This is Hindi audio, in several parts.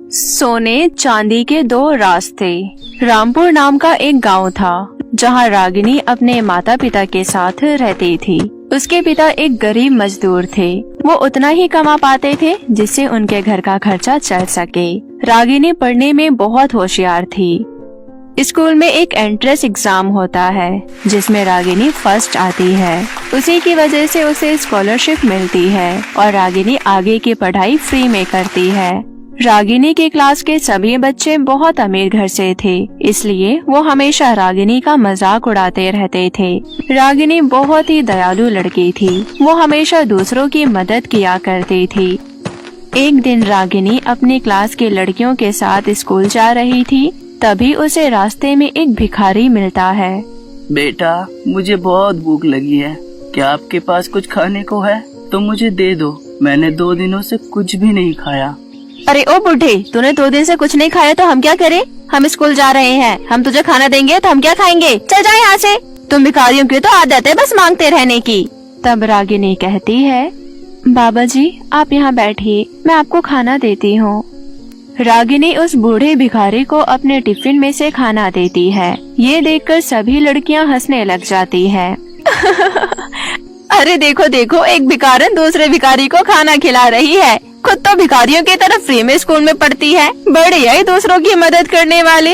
सोने चांदी के दो रास्ते। रामपुर नाम का एक गांव था जहां रागिनी अपने माता पिता के साथ रहती थी। उसके पिता एक गरीब मजदूर थे। वो उतना ही कमा पाते थे जिससे उनके घर का खर्चा चल सके। रागिनी पढ़ने में बहुत होशियार थी। स्कूल में एक एंट्रेंस एग्जाम होता है जिसमें रागिनी फर्स्ट आती है। उसी की वजह से उसे स्कॉलरशिप मिलती है और रागिनी आगे की पढ़ाई फ्री में करती है। रागिनी के क्लास के सभी बच्चे बहुत अमीर घर से थे, इसलिए वो हमेशा रागिनी का मजाक उड़ाते रहते थे। रागिनी बहुत ही दयालु लड़की थी। वो हमेशा दूसरों की मदद किया करती थी। एक दिन रागिनी अपनी क्लास के लड़कियों के साथ स्कूल जा रही थी, तभी उसे रास्ते में एक भिखारी मिलता है। बेटा, मुझे बहुत भूख लगी है। क्या आपके पास कुछ खाने को है तो मुझे दे दो। मैंने 2 दिनों से कुछ भी नहीं खाया। अरे ओ बूढ़े, तूने 2 दिन से कुछ नहीं खाया तो हम क्या करें? हम स्कूल जा रहे हैं, हम तुझे खाना देंगे तो हम क्या खाएंगे? चल जा यहाँ से। तुम भिखारियों की तो आदत है बस मांगते रहने की। तब रागिनी कहती है, बाबा जी आप यहाँ बैठिए, मैं आपको खाना देती हूँ। रागिनी उस बूढ़े भिखारी को अपने टिफिन में से खाना देती है। ये देखकर सभी लड़कियाँ हंसने लग जाती है। अरे देखो देखो, एक भिखारन दूसरे भिखारी को खाना खिला रही है। खुद तो भिखारियों की तरफ फ्री में स्कूल में पढ़ती है। बढ़िया ही दूसरों की मदद करने वाली।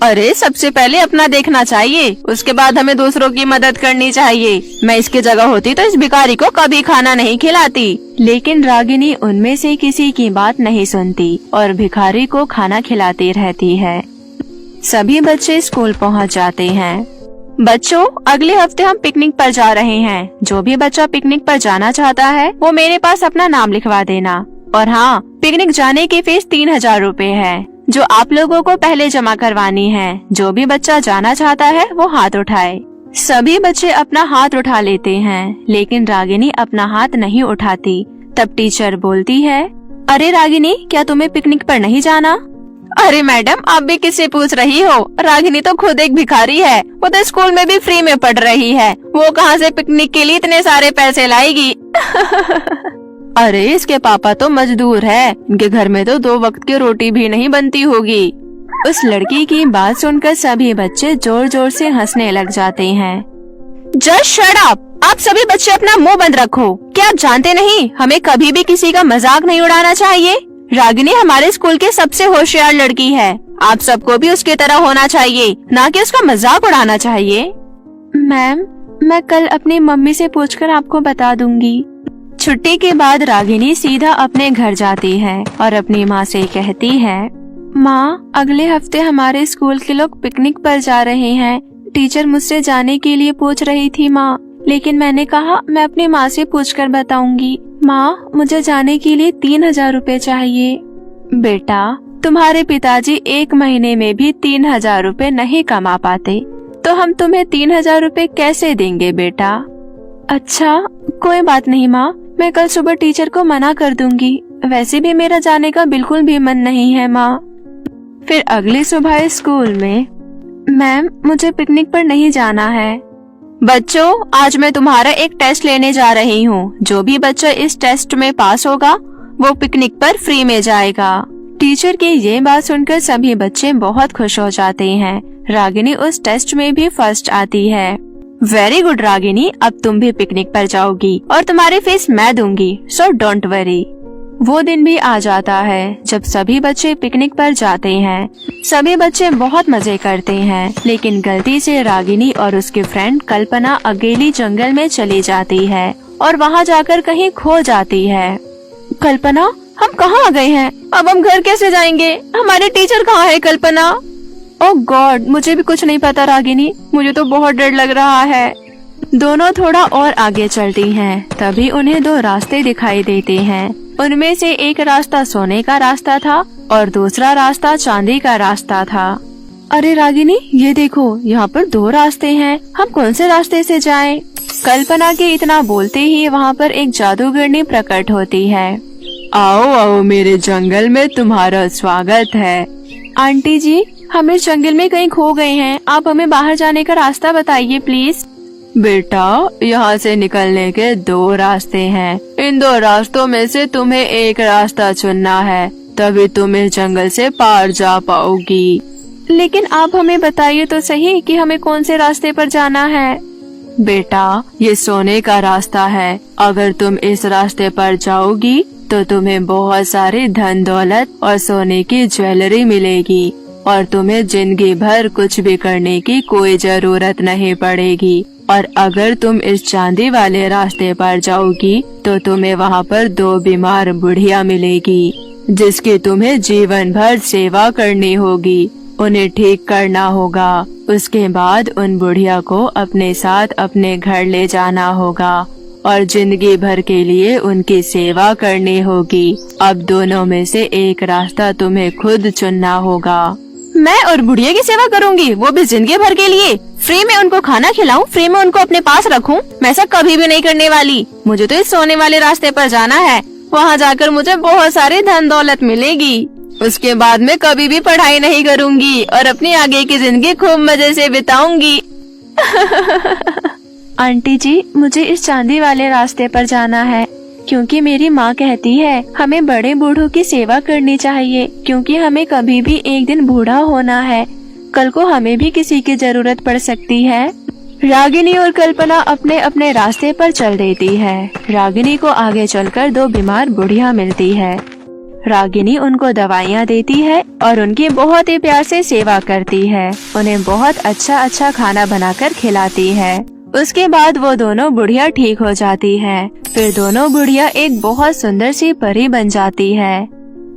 अरे सबसे पहले अपना देखना चाहिए, उसके बाद हमें दूसरों की मदद करनी चाहिए। मैं इसकी जगह होती तो इस भिखारी को कभी खाना नहीं खिलाती। लेकिन रागिनी उनमें से किसी की बात नहीं सुनती और भिखारी को खाना खिलाती रहती है। सभी बच्चे स्कूल पहुंच जाते हैं। बच्चों, अगले हफ्ते हम पिकनिक पर जा रहे हैं। जो भी बच्चा पिकनिक पर जाना चाहता है वो मेरे पास अपना नाम लिखवा देना। और हाँ, पिकनिक जाने की फीस 3000 रूपए है, जो आप लोगों को पहले जमा करवानी है। जो भी बच्चा जाना चाहता है वो हाथ उठाए। सभी बच्चे अपना हाथ उठा लेते हैं, लेकिन रागिनी अपना हाथ नहीं उठाती। तब टीचर बोलती है, अरे रागिनी, क्या तुम्हें पिकनिक पर नहीं जाना? अरे मैडम, आप भी किससे पूछ रही हो? रागिनी तो खुद एक भिखारी है। वो तो स्कूल में भी फ्री में पढ़ रही है। वो कहाँ से पिकनिक के लिए इतने सारे पैसे लाएगी? अरे इसके पापा तो मजदूर है, इनके घर में तो 2 वक्त की रोटी भी नहीं बनती होगी। उस लड़की की बात सुनकर सभी बच्चे जोर जोर से हंसने लग जाते हैं। Just shut up! आप सभी बच्चे अपना मुंह बंद रखो। क्या आप जानते नहीं, हमें कभी भी किसी का मजाक नहीं उड़ाना चाहिए। रागिनी हमारे स्कूल की सबसे होशियार लड़की है। आप सबको भी उसकी तरह होना चाहिए, ना कि उसका मजाक उड़ाना चाहिए। मैम, मैं कल अपनी मम्मी से पूछकर आपको बता दूंगी। छुट्टी के बाद रागिनी सीधा अपने घर जाती है और अपनी माँ से कहती है, माँ, अगले हफ्ते हमारे स्कूल के लोग पिकनिक पर जा रहे हैं। टीचर मुझसे जाने के लिए पूछ रही थी माँ, लेकिन मैंने कहा मैं अपनी माँ से पूछकर बताऊंगी। माँ, मुझे जाने के लिए 3000 रूपए चाहिए। बेटा, तुम्हारे पिताजी 1 महीने में भी 3000 रूपए नहीं कमा पाते, तो हम तुम्हें 3000 रूपए कैसे देंगे बेटा? अच्छा, कोई बात नहीं माँ, मैं कल सुबह टीचर को मना कर दूंगी। वैसे भी मेरा जाने का बिल्कुल भी मन नहीं है माँ। फिर अगली सुबह स्कूल में, मैम, मुझे पिकनिक पर नहीं जाना है। बच्चों, आज मैं तुम्हारा एक टेस्ट लेने जा रही हूँ। जो भी बच्चा इस टेस्ट में पास होगा वो पिकनिक पर फ्री में जाएगा। टीचर की ये बात सुनकर सभी बच्चे बहुत खुश हो जाते हैं। रागिनी उस टेस्ट में भी फर्स्ट आती है। वेरी गुड रागिनी, अब तुम भी पिकनिक पर जाओगी और तुम्हारी फीस मैं दूंगी, सो डोंट वरी। वो दिन भी आ जाता है जब सभी बच्चे पिकनिक पर जाते हैं। सभी बच्चे बहुत मजे करते हैं, लेकिन गलती से रागिनी और उसकी फ्रेंड कल्पना अकेली जंगल में चली जाती है और वहाँ जाकर कहीं खो जाती है। कल्पना, हम कहाँ आ गए हैं? अब हम घर कैसे जाएंगे? हमारे टीचर कहाँ है कल्पना? ओह गॉड, मुझे भी कुछ नहीं पता रागिनी, मुझे तो बहुत डर लग रहा है। दोनों थोड़ा और आगे चलती हैं, तभी उन्हें 2 रास्ते दिखाई देते हैं। उनमें से एक रास्ता सोने का रास्ता था और दूसरा रास्ता चांदी का रास्ता था। अरे रागिनी, ये देखो, यहाँ पर 2 रास्ते हैं, हम कौन से रास्ते से जाएं? कल्पना के इतना बोलते ही वहाँ पर एक जादूगरनी प्रकट होती है। आओ आओ, मेरे जंगल में तुम्हारा स्वागत है। आंटी जी, हम इस जंगल में कहीं खो गए हैं, आप हमें बाहर जाने का रास्ता बताइए प्लीज। बेटा, यहाँ से निकलने के 2 रास्ते हैं। इन 2 रास्तों में से तुम्हें एक रास्ता चुनना है। तभी तुम इस जंगल से पार जा पाओगी। लेकिन आप हमें बताइए तो सही कि हमें कौन से रास्ते पर जाना है। बेटा, ये सोने का रास्ता है। अगर तुम इस रास्ते पर जाओगी तो तुम्हें बहुत सारी धन दौलत और सोने की ज्वेलरी मिलेगी और तुम्हें जिंदगी भर कुछ भी करने की कोई जरूरत नहीं पड़ेगी। और अगर तुम इस चांदी वाले रास्ते पर जाओगी तो तुम्हें वहाँ पर 2 बीमार बुढ़िया मिलेगी जिसकी तुम्हें जीवन भर सेवा करनी होगी, उन्हें ठीक करना होगा। उसके बाद उन बुढ़िया को अपने साथ अपने घर ले जाना होगा और जिंदगी भर के लिए उनकी सेवा करनी होगी। अब दोनों में से एक रास्ता तुम्हें खुद चुनना होगा। मैं और बुढ़िया की सेवा करूंगी, वो भी जिंदगी भर के लिए? फ्री में उनको खाना खिलाऊं, फ्री में उनको अपने पास रखूं? मैं ऐसा कभी भी नहीं करने वाली। मुझे तो इस सोने वाले रास्ते पर जाना है। वहाँ जाकर मुझे बहुत सारी धन दौलत मिलेगी। उसके बाद मैं कभी भी पढ़ाई नहीं करूंगी और अपनी आगे की जिंदगी खूब मजे से बिताऊंगी। आंटी जी, मुझे इस चांदी वाले रास्ते पर जाना है क्योंकि मेरी माँ कहती है हमें बड़े बूढ़ों की सेवा करनी चाहिए, क्योंकि हमें कभी भी एक दिन बूढ़ा होना है। कल को हमें भी किसी की जरूरत पड़ सकती है। रागिनी और कल्पना अपने अपने रास्ते पर चल देती है। रागिनी को आगे चलकर 2 बीमार बुढ़िया मिलती है। रागिनी उनको दवाइयाँ देती है और उनकी बहुत ही प्यार से सेवा करती है। उन्हें बहुत अच्छा अच्छा खाना बनाकर खिलाती है। उसके बाद वो दोनों बुढ़िया ठीक हो जाती है। फिर दोनों बुढ़िया एक बहुत सुंदर सी परी बन जाती है।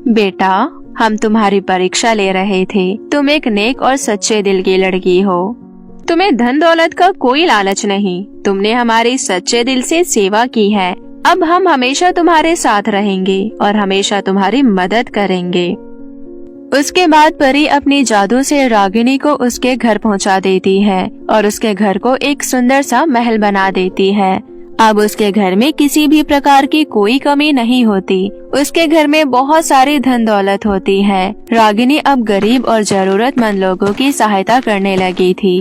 बेटा, हम तुम्हारी परीक्षा ले रहे थे। तुम एक नेक और सच्चे दिल की लड़की हो। तुम्हें धन दौलत का कोई लालच नहीं। तुमने हमारी सच्चे दिल से सेवा की है। अब हम हमेशा तुम्हारे साथ रहेंगे और हमेशा तुम्हारी मदद करेंगे। उसके बाद परी अपनी जादू से रागिनी को उसके घर पहुंचा देती है और उसके घर को एक सुंदर सा महल बना देती है। अब उसके घर में किसी भी प्रकार की कोई कमी नहीं होती। उसके घर में बहुत सारी धन दौलत होती है। रागिनी अब गरीब और जरूरतमंद लोगों की सहायता करने लगी थी।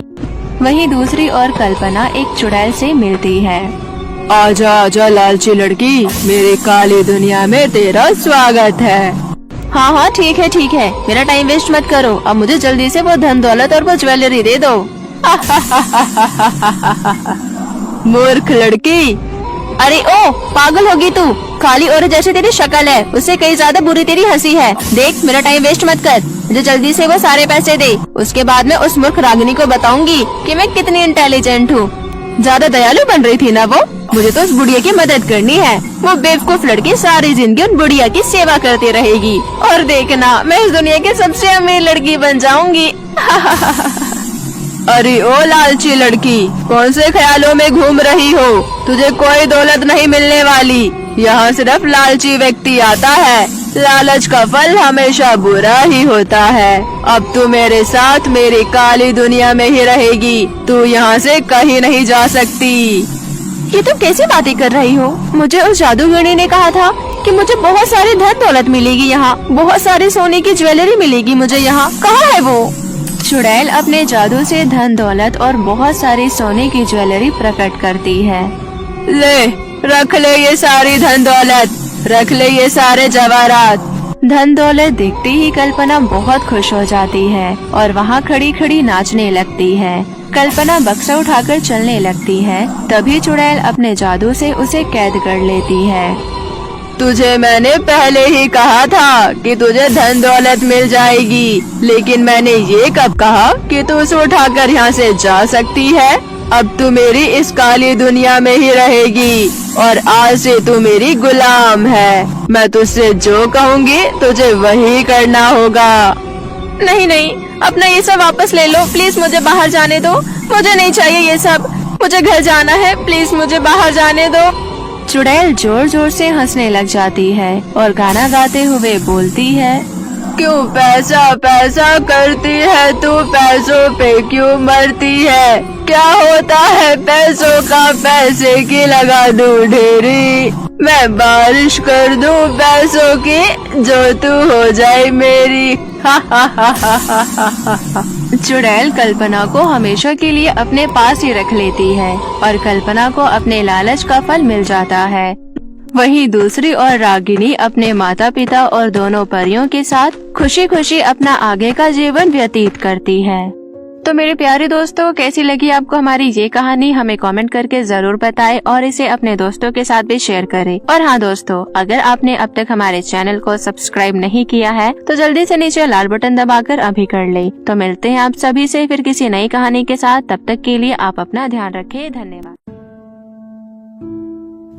वहीं दूसरी ओर कल्पना एक चुड़ैल से मिलती है। आजा आजा लालची लड़की, मेरी काली दुनिया में तेरा स्वागत है। हाँ हाँ, ठीक है, मेरा टाइम वेस्ट मत करो। अब मुझे जल्दी से वो धन दौलत और वो ज्वेलरी दे दो। मूर्ख लड़की, अरे ओ पागल होगी तू। काली औरत जैसे तेरी शक्ल है, उससे कई ज्यादा बुरी तेरी हंसी है। देख, मेरा टाइम वेस्ट मत कर, मुझे जल्दी से वो सारे पैसे दे। उसके बाद मैं उस मूर्ख रागिनी को बताऊंगी कि मैं कितनी इंटेलिजेंट हूँ। ज्यादा दयालु बन रही थी ना वो। मुझे तो उस बुढ़िया की मदद करनी है। वो बेवकूफ लड़की सारी जिंदगी उन बुढ़िया की सेवा करती रहेगी और देखना, मैं इस दुनिया की सबसे अमीर लड़की बन जाऊंगी। अरे ओ लालची लड़की, कौन से ख्यालों में घूम रही हो? तुझे कोई दौलत नहीं मिलने वाली। यहाँ सिर्फ लालची व्यक्ति आता है। लालच का फल हमेशा बुरा ही होता है। अब तू मेरे साथ मेरी काली दुनिया में ही रहेगी। तू यहाँ से कहीं नहीं जा सकती। ये तुम कैसी बातें कर रही हो? मुझे उस जादूगरनी ने कहा था कि मुझे बहुत सारी धन दौलत मिलेगी, यहाँ बहुत सारे सोने की ज्वेलरी मिलेगी मुझे यहाँ। कहाँ है वो? चुड़ैल अपने जादू से धन दौलत और बहुत सारी सोने की ज्वेलरी प्रकट करती है। ले, रख ले ये सारी धन दौलत, रख ले ये सारे जवाहरात। धन दौलत देखते ही कल्पना बहुत खुश हो जाती है और वहाँ खड़ी खड़ी नाचने लगती है। कल्पना बक्सा उठाकर चलने लगती है। तभी चुड़ैल अपने जादू से उसे कैद कर लेती है। तुझे मैंने पहले ही कहा था कि तुझे धन दौलत मिल जाएगी, लेकिन मैंने ये कब कहा कि तू उसे उठाकर यहाँ से जा सकती है? अब तू मेरी इस काली दुनिया में ही रहेगी और आज से तू मेरी गुलाम है। मैं तुझसे जो कहूँगी तुझे वही करना होगा। नहीं नहीं, अपना ये सब वापस ले लो प्लीज, मुझे बाहर जाने दो। मुझे नहीं चाहिए ये सब, मुझे घर जाना है, प्लीज मुझे बाहर जाने दो। चुड़ैल जोर जोर से हंसने लग जाती है और गाना गाते हुए बोलती है, क्यों पैसा पैसा करती है तू, पैसों पे क्यों मरती है? क्या होता है पैसों का, पैसे की लगा दूं ढेरी। मैं बारिश कर दूं पैसों की, जो तू हो जाए मेरी। चुड़ैल कल्पना को हमेशा के लिए अपने पास ही रख लेती है और कल्पना को अपने लालच का फल मिल जाता है। वहीं दूसरी ओर रागिनी अपने माता पिता और दोनों परियों के साथ खुशी खुशी अपना आगे का जीवन व्यतीत करती है। तो मेरे प्यारे दोस्तों, कैसी लगी आपको हमारी ये कहानी? हमें कमेंट करके जरूर बताएं और इसे अपने दोस्तों के साथ भी शेयर करें। और हाँ दोस्तों, अगर आपने अब तक हमारे चैनल को सब्सक्राइब नहीं किया है तो जल्दी से नीचे लाल बटन दबाकर अभी कर लें। तो मिलते हैं आप सभी से फिर किसी नई कहानी के साथ। तब तक के लिए आप अपना ध्यान रखें। धन्यवाद।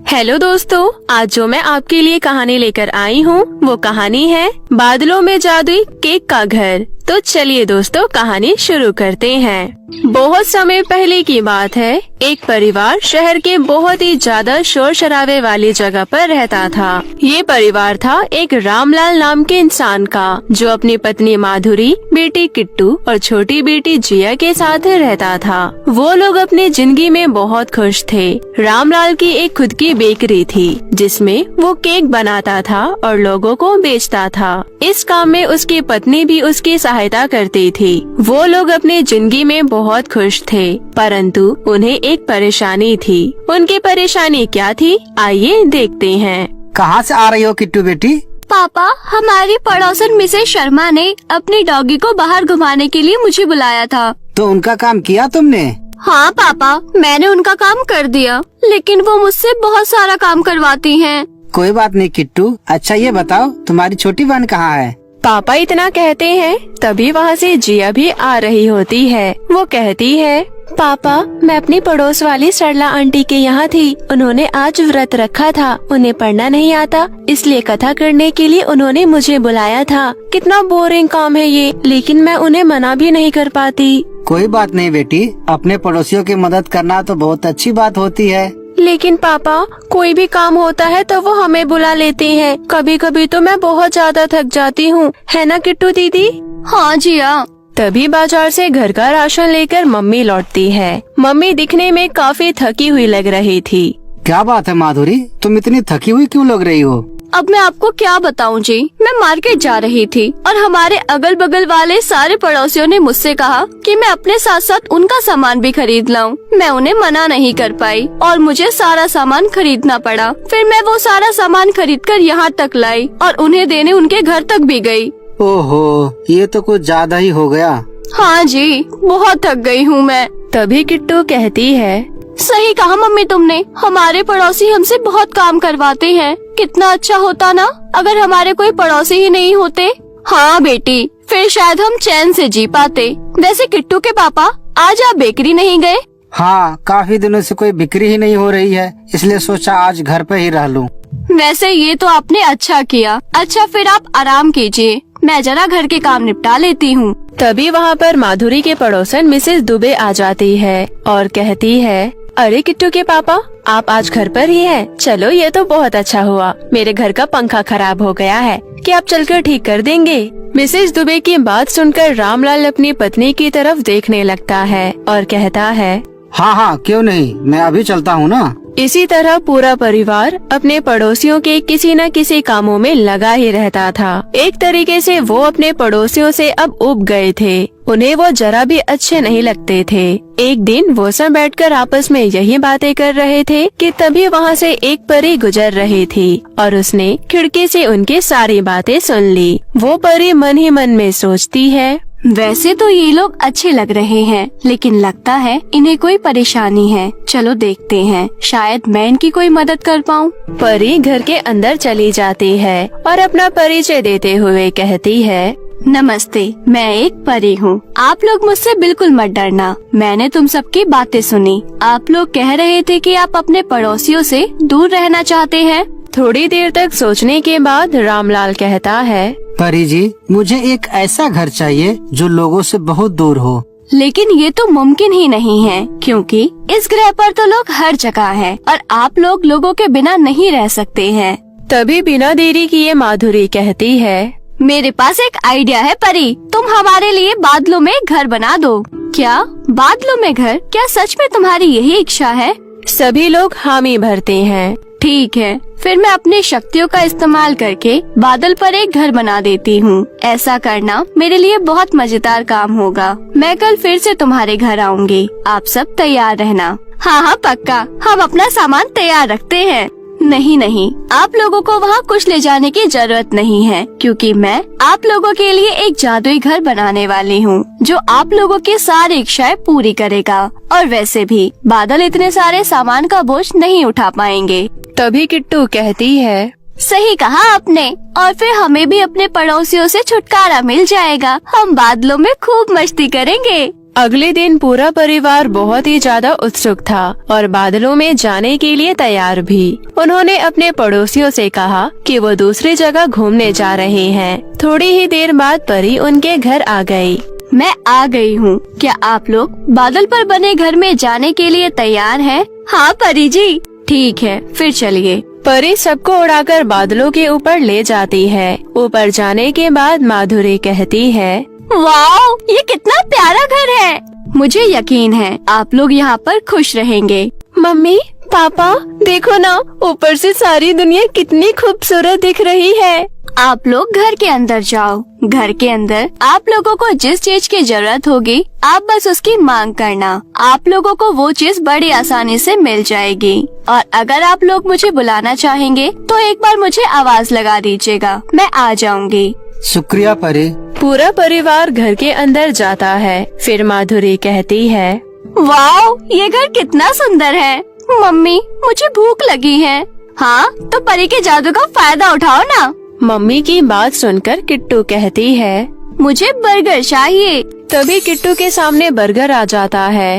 हेलो दोस्तों, आज जो मैं आपके लिए कहानी लेकर आई हूँ वो कहानी है बादलों में जादुई केक का घर। तो चलिए दोस्तों, कहानी शुरू करते हैं। बहुत समय पहले की बात है। एक परिवार शहर के बहुत ही ज्यादा शोर शराबे वाली जगह पर रहता था। ये परिवार था एक रामलाल नाम के इंसान का, जो अपनी पत्नी माधुरी, बेटी किट्टू और छोटी बेटी जिया के साथ रहता था। वो लोग अपनी जिंदगी में बहुत खुश थे। रामलाल की एक खुद की बेकरी थी जिसमें वो केक बनाता था और लोगों को बेचता था। इस काम में उसकी पत्नी भी उसकी सहायता करती थी। वो लोग अपनी जिंदगी में बहुत खुश थे, परंतु उन्हें एक परेशानी थी। उनकी परेशानी क्या थी, आइए देखते हैं। कहाँ से आ रही हो किट्टू बेटी? पापा, हमारी पड़ोसन मिसेस शर्मा ने अपनी डॉगी को बाहर घुमाने के लिए मुझे बुलाया था। तो उनका काम किया तुमने? हाँ पापा, मैंने उनका काम कर दिया, लेकिन वो मुझसे बहुत सारा काम करवाती हैं। कोई बात नहीं किट्टू। अच्छा ये बताओ, तुम्हारी छोटी बहन कहाँ है? पापा इतना कहते हैं, तभी वहाँ से जिया भी आ रही होती है। वो कहती है, पापा, मैं अपनी पड़ोस वाली सरला आंटी के यहाँ थी। उन्होंने आज व्रत रखा था। उन्हें पढ़ना नहीं आता, इसलिए कथा करने के लिए उन्होंने मुझे बुलाया था। कितना बोरिंग काम है ये, लेकिन मैं उन्हें मना भी नहीं कर पाती। कोई बात नहीं बेटी, अपने पड़ोसियों की मदद करना तो बहुत अच्छी बात होती है। लेकिन पापा, कोई भी काम होता है तो वो हमें बुला लेते हैं। कभी कभी तो मैं बहुत ज्यादा थक जाती हूँ, है ना किट्टू दीदी? हाँ जिया। तभी बाजार से घर का राशन लेकर मम्मी लौटती है। मम्मी दिखने में काफी थकी हुई लग रही थी। क्या बात है माधुरी, तुम इतनी थकी हुई क्यों लग रही हो? अब मैं आपको क्या बताऊं जी, मैं मार्केट जा रही थी और हमारे अगल बगल वाले सारे पड़ोसियों ने मुझसे कहा कि मैं अपने साथ साथ उनका सामान भी खरीद लाऊं। मैं उन्हें मना नहीं कर पाई और मुझे सारा सामान खरीदना पड़ा। फिर मैं वो सारा सामान खरीदकर यहाँ तक लाई और उन्हें देने उनके घर तक भी गई। ओहो, ये तो कुछ ज्यादा ही हो गया। हाँ जी, बहुत थक गई हूँ मैं। तभी किट्टू कहती है, सही कहा मम्मी तुमने, हमारे पड़ोसी हमसे बहुत काम करवाते हैं। कितना अच्छा होता ना अगर हमारे कोई पड़ोसी ही नहीं होते। हाँ बेटी, फिर शायद हम चैन से जी पाते। वैसे किट्टू के पापा, आज आप बेकरी नहीं गए? हाँ, काफी दिनों से कोई बिक्री ही नहीं हो रही है, इसलिए सोचा आज घर पे ही रह लूं। वैसे ये तो आपने अच्छा किया। अच्छा फिर आप आराम कीजिए, मैं जरा घर के काम निपटा लेती हूँ। तभी वहाँ पर माधुरी के पड़ोसन मिसेस दुबे आ जाती है और कहती है, अरे किट्टू के पापा, आप आज घर पर ही हैं। चलो ये तो बहुत अच्छा हुआ। मेरे घर का पंखा खराब हो गया है, कि आप चलकर ठीक कर देंगे? मिसेस दुबे की बात सुनकर रामलाल अपनी पत्नी की तरफ देखने लगता है और कहता है, हाँ हाँ क्यों नहीं, मैं अभी चलता हूँ ना। इसी तरह पूरा परिवार अपने पड़ोसियों के किसी न किसी कामों में लगा ही रहता था। एक तरीके से वो अपने पड़ोसियों से अब उब गए थे। उन्हें वो जरा भी अच्छे नहीं लगते थे। एक दिन वो सब बैठकर आपस में यही बातें कर रहे थे कि तभी वहाँ से एक परी गुजर रही थी और उसने खिड़की से उनकी सारी बातें सुन ली। वो परी मन ही मन में सोचती है, वैसे तो ये लोग अच्छे लग रहे हैं, लेकिन लगता है इन्हें कोई परेशानी है। चलो देखते हैं, शायद मैं इनकी कोई मदद कर पाऊँ। परी घर के अंदर चली जाती है और अपना परिचय देते हुए कहती है, नमस्ते, मैं एक परी हूँ। आप लोग मुझसे बिल्कुल मत डरना। मैंने तुम सबकी बातें सुनी। आप लोग कह रहे थे कि आप अपने पड़ोसियों से दूर रहना चाहते हैं। थोड़ी देर तक सोचने के बाद रामलाल कहता है, परी जी, मुझे एक ऐसा घर चाहिए जो लोगों से बहुत दूर हो। लेकिन ये तो मुमकिन ही नहीं है, क्योंकि इस ग्रह पर तो लोग हर जगह हैं और आप लोग लोगों के बिना नहीं रह सकते हैं। तभी बिना देरी किए माधुरी कहती है, मेरे पास एक आइडिया है परी, तुम हमारे लिए बादलों में घर बना दो। क्या बादलों में घर? क्या सच में तुम्हारी यही इच्छा है? सभी लोग हामी भरते हैं। ठीक है, फिर मैं अपनी शक्तियों का इस्तेमाल करके बादल पर एक घर बना देती हूँ। ऐसा करना मेरे लिए बहुत मजेदार काम होगा। मैं कल फिर से तुम्हारे घर आऊँगी। आप सब तैयार रहना। हाँ हाँ पक्का, हम अपना सामान तैयार रखते हैं। नहीं नहीं, आप लोगों को वहाँ कुछ ले जाने की जरूरत नहीं है, क्योंकि मैं आप लोगों के लिए एक जादुई घर बनाने वाली हूँ जो आप लोगों की सारी इच्छाएं पूरी करेगा। और वैसे भी बादल इतने सारे सामान का बोझ नहीं उठा पाएंगे। तभी किट्टू कहती है, सही कहा आपने, और फिर हमें भी अपने पड़ोसियों से छुटकारा मिल जाएगा। हम बादलों में खूब मस्ती करेंगे। अगले दिन पूरा परिवार बहुत ही ज्यादा उत्सुक था और बादलों में जाने के लिए तैयार भी। उन्होंने अपने पड़ोसियों से कहा कि वो दूसरी जगह घूमने जा रहे हैं। थोड़ी ही देर बाद परी उनके घर आ गई। मैं आ गई हूँ। क्या आप लोग बादल पर बने घर में जाने के लिए तैयार हैं? हाँ परी जी, ठीक है, फिर चलिए। परी सबको उड़ाकर बादलों के ऊपर ले जाती है। ऊपर जाने के बाद माधुरी कहती है, वाओ, ये कितना प्यारा घर है। मुझे यकीन है आप लोग यहाँ पर खुश रहेंगे। मम्मी पापा देखो ना, ऊपर से सारी दुनिया कितनी खूबसूरत दिख रही है। आप लोग घर के अंदर जाओ। घर के अंदर आप लोगों को जिस चीज की जरूरत होगी आप बस उसकी मांग करना। आप लोगों को वो चीज बड़ी आसानी से मिल जाएगी। और अगर आप लोग मुझे बुलाना चाहेंगे तो एक बार मुझे आवाज लगा दीजिएगा, मैं आ जाऊंगी। शुक्रिया परी। पूरा परिवार घर के अंदर जाता है। फिर माधुरी कहती है, वाओ, ये घर कितना सुंदर है। मम्मी मुझे भूख लगी है। हाँ तो परी के जादू का फायदा उठाओ ना। मम्मी की बात सुनकर किट्टू कहती है, मुझे बर्गर चाहिए। तभी किट्टू के सामने बर्गर आ जाता है।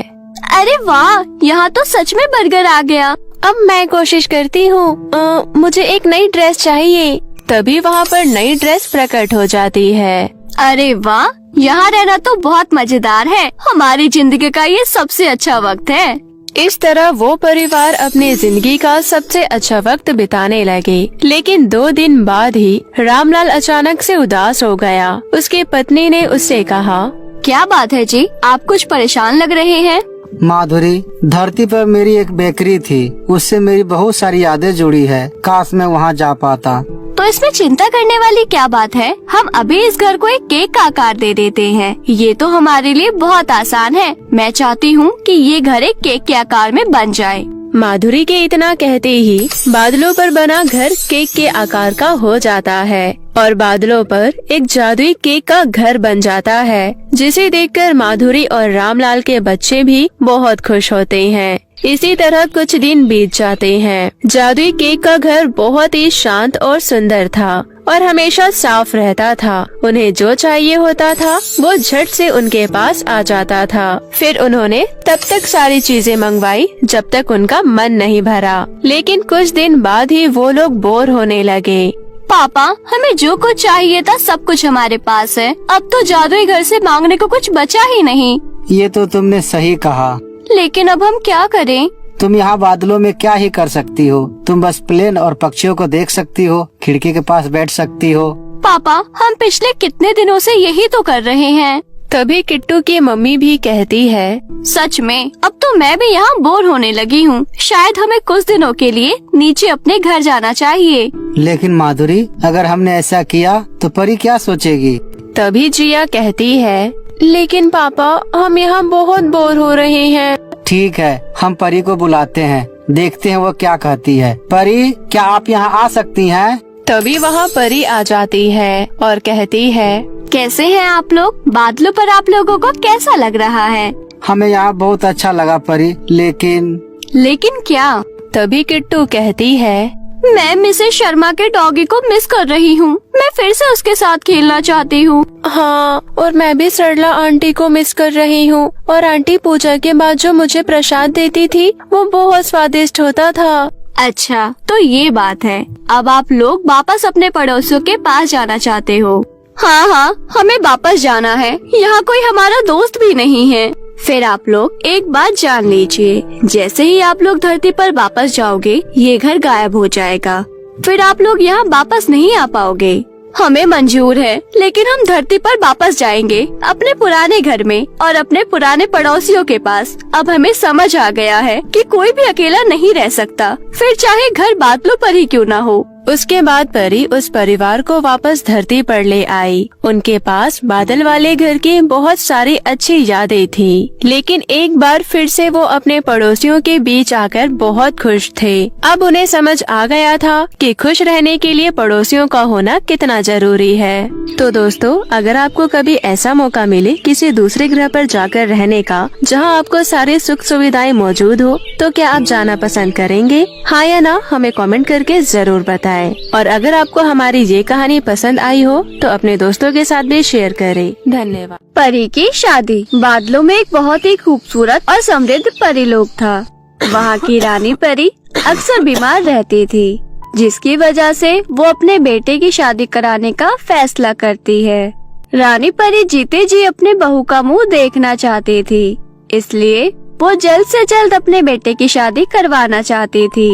अरे वाह, यहाँ तो सच में बर्गर आ गया। अब मैं कोशिश करती हूँ, मुझे एक नई ड्रेस चाहिए। तभी वहाँ पर नई ड्रेस प्रकट हो जाती है। अरे वाह, यहाँ रहना तो बहुत मजेदार है। हमारी जिंदगी का ये सबसे अच्छा वक्त है। इस तरह वो परिवार अपनी जिंदगी का सबसे अच्छा वक्त बिताने लगे। लेकिन 2 दिन बाद ही रामलाल अचानक से उदास हो गया। उसकी पत्नी ने उससे कहा, क्या बात है जी, आप कुछ परेशान लग रहे हैं। माधुरी, धरती पर मेरी एक बेकरी थी, उससे मेरी बहुत सारी यादें जुड़ी है। काश मैं वहाँ जा पाता। तो इसमें चिंता करने वाली क्या बात है। हम अभी इस घर को एक केक का आकार दे देते हैं। ये तो हमारे लिए बहुत आसान है। मैं चाहती हूँ कि ये घर एक केक के आकार में बन जाए। माधुरी के इतना कहते ही बादलों पर बना घर केक के आकार का हो जाता है और बादलों पर एक जादुई केक का घर बन जाता है, जिसे देखकर माधुरी और रामलाल के बच्चे भी बहुत खुश होते हैं। इसी तरह कुछ दिन बीत जाते हैं। जादुई केक का घर बहुत ही शांत और सुंदर था और हमेशा साफ रहता था। उन्हें जो चाहिए होता था वो झट से उनके पास आ जाता था। फिर उन्होंने तब तक सारी चीजें मंगवाई जब तक उनका मन नहीं भरा। लेकिन कुछ दिन बाद ही वो लोग बोर होने लगे। पापा, हमें जो कुछ चाहिए था सब कुछ हमारे पास है। अब तो जादुई घर से मांगने को कुछ बचा ही नहीं। ये तो तुमने सही कहा। लेकिन अब हम क्या करें? तुम यहाँ बादलों में क्या ही कर सकती हो। तुम बस प्लेन और पक्षियों को देख सकती हो, खिड़की के पास बैठ सकती हो। पापा, हम पिछले कितने दिनों से यही तो कर रहे हैं। तभी किट्टू की मम्मी भी कहती है, सच में अब तो मैं भी यहाँ बोर होने लगी हूँ। शायद हमें कुछ दिनों के लिए नीचे अपने घर जाना चाहिए। लेकिन माधुरी, अगर हमने ऐसा किया तो परी क्या सोचेगी? तभी जिया कहती है, लेकिन पापा हम यहाँ बहुत बोर हो रहे हैं। ठीक है, हम परी को बुलाते हैं, देखते हैं वो क्या कहती है। परी, क्या आप यहाँ आ सकती हैं? तभी वहाँ परी आ जाती है और कहती है, कैसे हैं आप लोग? बादलों पर आप लोगों को कैसा लग रहा है? हमें यहाँ बहुत अच्छा लगा परी, लेकिन क्या? तभी किट्टू कहती है, मैं मिसेस शर्मा के डॉगी को मिस कर रही हूँ। मैं फिर से उसके साथ खेलना चाहती हूँ। हाँ, और मैं भी सरला आंटी को मिस कर रही हूँ। और आंटी पूजा के बाद जो मुझे प्रसाद देती थी वो बहुत स्वादिष्ट होता था। अच्छा, तो ये बात है। अब आप लोग वापस अपने पड़ोसियों के पास जाना चाहते हो? हाँ, हमें वापस जाना है। यहाँ कोई हमारा दोस्त भी नहीं है। फिर आप लोग एक बात जान लीजिए, जैसे ही आप लोग धरती पर वापस जाओगे ये घर गायब हो जाएगा। फिर आप लोग यहाँ वापस नहीं आ पाओगे। हमें मंजूर है, लेकिन हम धरती पर वापस जाएंगे अपने पुराने घर में और अपने पुराने पड़ोसियों के पास। अब हमें समझ आ गया है कि कोई भी अकेला नहीं रह सकता, फिर चाहे घर बादलों पर ही क्यों ना हो। उसके बाद परी उस परिवार को वापस धरती पर ले आई। उनके पास बादल वाले घर की बहुत सारी अच्छी यादें थी, लेकिन एक बार फिर से वो अपने पड़ोसियों के बीच आकर बहुत खुश थे। अब उन्हें समझ आ गया था कि खुश रहने के लिए पड़ोसियों का होना कितना जरूरी है। तो दोस्तों, अगर आपको कभी ऐसा मौका मिले किसी दूसरे ग्रह पर जाकर रहने का, जहां आपको सारी सुख सुविधाएं मौजूद हो, तो क्या आप जाना पसंद करेंगे? हाँ या ना हमें कमेंट करके जरूर बताएं। और अगर आपको हमारी ये कहानी पसंद आई हो तो अपने दोस्तों के साथ भी शेयर करें। धन्यवाद। परी की शादी। बादलों में एक बहुत ही खूबसूरत और समृद्ध परीलोक था। वहाँ की रानी परी अक्सर बीमार रहती थी, जिसकी वजह से वो अपने बेटे की शादी कराने का फैसला करती है। रानी परी जीते जी अपने बहू का मुंह देखना चाहती थी, इसलिए वो जल्द से जल्द अपने बेटे की शादी करवाना चाहती थी।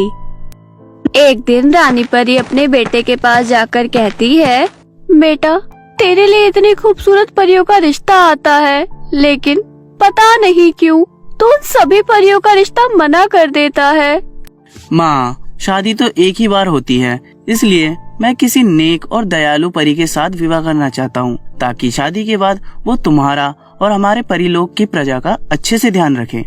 एक दिन रानी परी अपने बेटे के पास जाकर कहती है, बेटा, तेरे लिए इतनी खूबसूरत परियों का रिश्ता आता है, लेकिन पता नहीं क्यों तू उन सभी परियों का रिश्ता मना कर देता है। माँ, शादी तो एक ही बार होती है, इसलिए मैं किसी नेक और दयालु परी के साथ विवाह करना चाहता हूँ, ताकि शादी के बाद वो तुम्हारा और हमारे परिलोक की प्रजा का अच्छे से ध्यान रखे।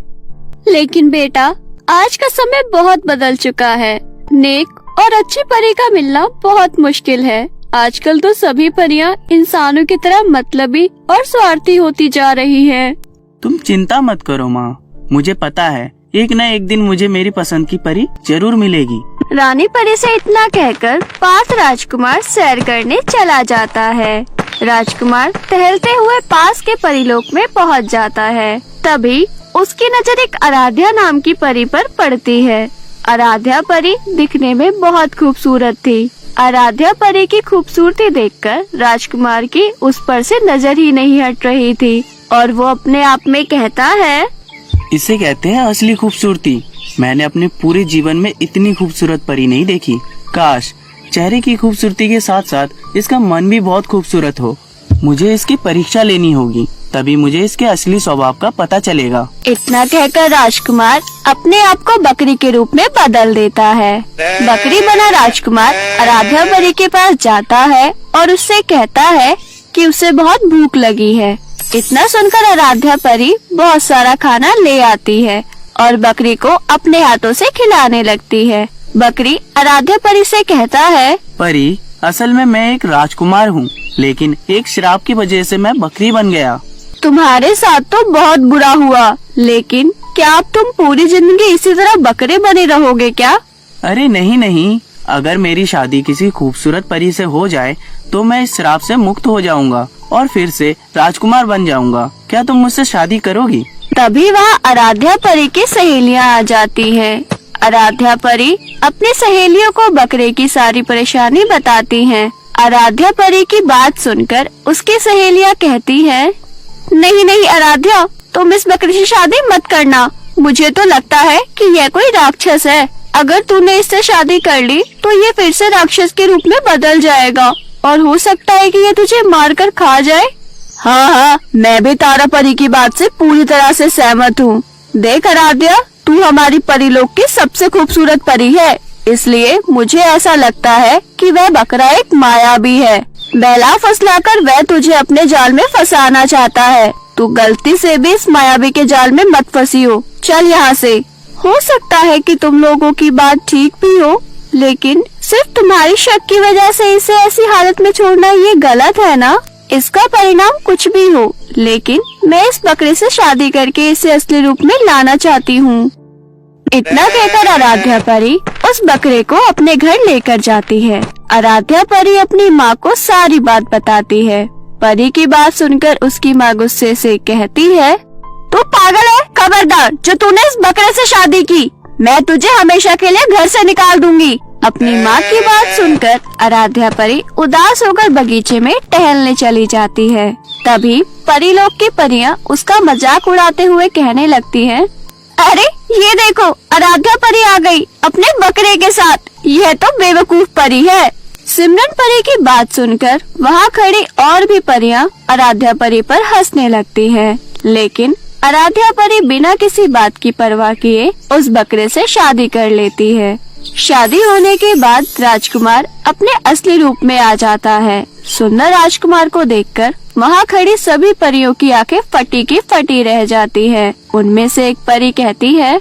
लेकिन बेटा, आज का समय बहुत बदल चुका है। नेक और अच्छी परी का मिलना बहुत मुश्किल है। आजकल तो सभी परियां इंसानों की तरह मतलबी और स्वार्थी होती जा रही हैं। तुम चिंता मत करो माँ, मुझे पता है एक न एक दिन मुझे मेरी पसंद की परी जरूर मिलेगी। रानी परी से इतना कहकर पास राजकुमार सैर करने चला जाता है। राजकुमार टहलते हुए पास के परिलोक में पहुंच जाता है। तभी उसकी नजर एक आराध्या नाम की परी पर पड़ती है। आराध्या परी दिखने में बहुत खूबसूरत थी। आराध्या परी की खूबसूरती देखकर राजकुमार की उस पर से नजर ही नहीं हट रही थी और वो अपने आप में कहता है, इसे कहते हैं असली खूबसूरती। मैंने अपने पूरे जीवन में इतनी खूबसूरत परी नहीं देखी। काश चेहरे की खूबसूरती के साथ साथ इसका मन भी बहुत खूबसूरत हो। मुझे इसकी परीक्षा लेनी होगी, तभी मुझे इसके असली स्वभाव का पता चलेगा। इतना कहकर राजकुमार अपने आप को बकरी के रूप में बदल देता है। बकरी बना राजकुमार आराध्या परी के पास जाता है और उससे कहता है कि उसे बहुत भूख लगी है। इतना सुनकर आराध्या परी बहुत सारा खाना ले आती है और बकरी को अपने हाथों से खिलाने लगती है। बकरी आराध्या परी से कहता है, परी, असल में मैं एक राजकुमार हूँ, लेकिन एक श्राप की वजह से मैं बकरी बन गया। तुम्हारे साथ तो बहुत बुरा हुआ, लेकिन क्या अब तुम पूरी जिंदगी इसी तरह बकरे बने रहोगे क्या? अरे नहीं नहीं, अगर मेरी शादी किसी खूबसूरत परी से हो जाए तो मैं इस श्राप से मुक्त हो जाऊंगा और फिर से राजकुमार बन जाऊंगा। क्या तुम मुझसे शादी करोगी? तभी वहाँ आराध्या परी की सहेलियाँ आ जाती हैं। आराध्या परी अपनी सहेलियों को बकरे की सारी परेशानी बताती हैं। आराध्या परी की बात सुनकर उसकी सहेलियाँ कहती हैं, नहीं नहीं आराध्या, तुम इस बकरी से शादी मत करना। मुझे तो लगता है कि यह कोई राक्षस है। अगर तूने इससे शादी कर ली तो ये फिर से राक्षस के रूप में बदल जाएगा और हो सकता है कि ये तुझे मारकर खा जाए। हाँ, मैं भी तारा परी की बात से पूरी तरह से सहमत हूँ। देख आराध्या, तू हमारी परिलोक की सबसे खूबसूरत परी है, इसलिए मुझे ऐसा लगता है कि वह बकरा एक मायावी है। बहला फुसलाकर वह तुझे अपने जाल में फंसाना चाहता है। तू गलती से भी इस मायावी के जाल में मत फंसी हो। चल यहाँ से। हो सकता है कि तुम लोगों की बात ठीक भी हो, लेकिन सिर्फ तुम्हारी शक की वजह से इसे ऐसी हालत में छोड़ना ये गलत है ना? इसका परिणाम कुछ भी हो, लेकिन मैं इस बकरे से शादी करके इसे असली रूप में लाना चाहती हूँ। इतना कहकर आराध्या परी उस बकरे को अपने घर लेकर जाती है। आराध्या परी अपनी माँ को सारी बात बताती है। परी की बात सुनकर उसकी माँ गुस्से से कहती है, तू पागल है? खबरदार, जो तूने इस बकरे से शादी की, मैं तुझे हमेशा के लिए घर से निकाल दूंगी। अपनी माँ की बात सुनकर आराध्या परी उदास होकर बगीचे में टहलने चली जाती है। तभी परीलोक की परियां उसका मजाक उड़ाते हुए कहने लगती हैं, अरे ये देखो, आराध्या परी आ गई अपने बकरे के साथ। यह तो बेवकूफ परी है। सिमरन परी की बात सुनकर वहाँ खड़ी और भी परियां आराध्या परी पर हंसने लगती हैं, लेकिन आराध्या परी बिना किसी बात की परवाह किए उस बकरे से शादी कर लेती है। शादी होने के बाद राजकुमार अपने असली रूप में आ जाता है। सुंदर राजकुमार को देखकर वहाँ खड़ी सभी परियों की आंखें फटी की फटी रह जाती है। उनमें से एक परी कहती है,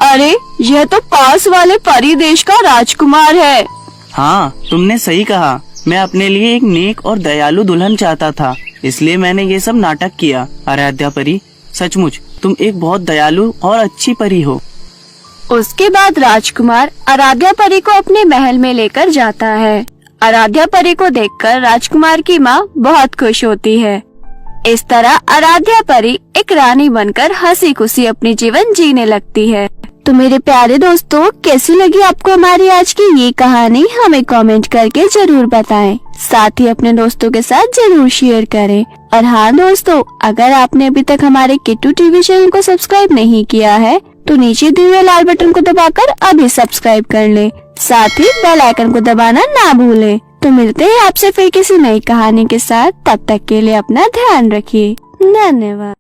अरे यह तो पास वाले परी देश का राजकुमार है। हाँ, तुमने सही कहा। मैं अपने लिए एक नेक और दयालु दुल्हन चाहता था, इसलिए मैंने ये सब नाटक किया। आराध्या परी, सचमुच तुम एक बहुत दयालु और अच्छी परी हो। उसके बाद राजकुमार आराध्या परी को अपने महल में लेकर जाता है। आराध्या परी को देखकर राजकुमार की माँ बहुत खुश होती है। इस तरह आराध्या परी एक रानी बनकर हंसी खुशी अपनी जीवन जीने लगती है। तो मेरे प्यारे दोस्तों, कैसी लगी आपको हमारी आज की ये कहानी? हमें कमेंट करके जरूर बताएं। साथ ही अपने दोस्तों के साथ जरूर शेयर करें। और हाँ दोस्तों, अगर आपने अभी तक हमारे किट्टू टीवी चैनल को सब्सक्राइब नहीं किया है तो नीचे दिए हुए लाल बटन को दबाकर अभी सब्सक्राइब कर लें। साथ ही बेल आइकन को दबाना ना भूलें। तो मिलते हैं आपसे फिर किसी नई कहानी के साथ। तब तक के लिए अपना ध्यान रखिए। धन्यवाद।